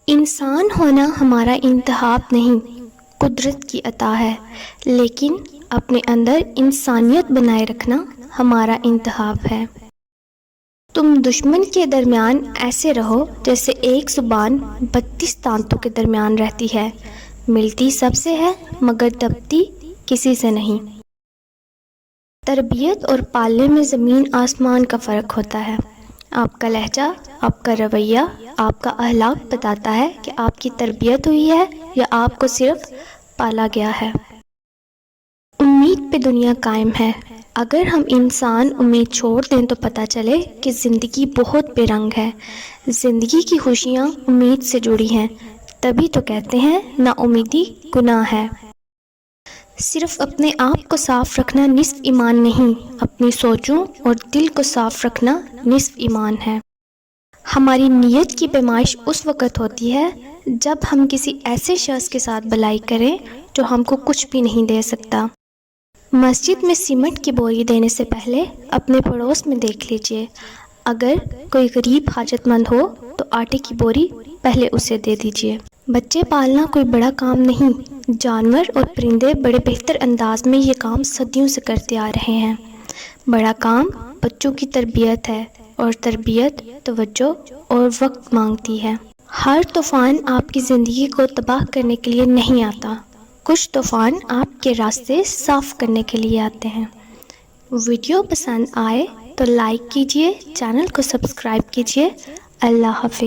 انسان ہونا ہمارا انتخاب نہیں، قدرت کی عطا ہے، لیکن اپنے اندر انسانیت بنائے رکھنا ہمارا انتخاب ہے۔ تم دشمن کے درمیان ایسے رہو جیسے ایک زبان 32 دانتوں کے درمیان رہتی ہے، ملتی سب سے ہے مگر دبتی کسی سے نہیں۔ تربیت اور پالنے میں زمین آسمان کا فرق ہوتا ہے۔ آپ کا لہجہ، آپ کا رویہ، آپ کا اخلاق بتاتا ہے کہ آپ کی تربیت ہوئی ہے یا آپ کو صرف پالا گیا ہے۔ امید پہ دنیا قائم ہے۔ اگر ہم انسان امید چھوڑ دیں تو پتہ چلے کہ زندگی بہت بے رنگ ہے۔ زندگی کی خوشیاں امید سے جڑی ہیں، تبھی تو کہتے ہیں نا امیدی گناہ ہے۔ صرف اپنے آپ کو صاف رکھنا نصف ایمان نہیں، اپنی سوچوں اور دل کو صاف رکھنا نصف ایمان ہے۔ ہماری نیت کی پیمائش اس وقت ہوتی ہے جب ہم کسی ایسے شخص کے ساتھ بھلائی کریں جو ہم کو کچھ بھی نہیں دے سکتا۔ مسجد میں سیمنٹ کی بوری دینے سے پہلے اپنے پڑوس میں دیکھ لیجئے، اگر کوئی غریب حاجت مند ہو تو آٹے کی بوری پہلے اسے دے دیجئے۔ بچے پالنا کوئی بڑا کام نہیں، جانور اور پرندے بڑے بہتر انداز میں یہ کام صدیوں سے کرتے آ رہے ہیں۔ بڑا کام بچوں کی تربیت ہے، اور تربیت توجہ اور وقت مانگتی ہے۔ ہر طوفان آپ کی زندگی کو تباہ کرنے کے لیے نہیں آتا، کچھ طوفان آپ کے راستے صاف کرنے کے لیے آتے ہیں۔ ویڈیو پسند آئے تو لائک کیجئے، چینل کو سبسکرائب کیجئے۔ اللہ حافظ۔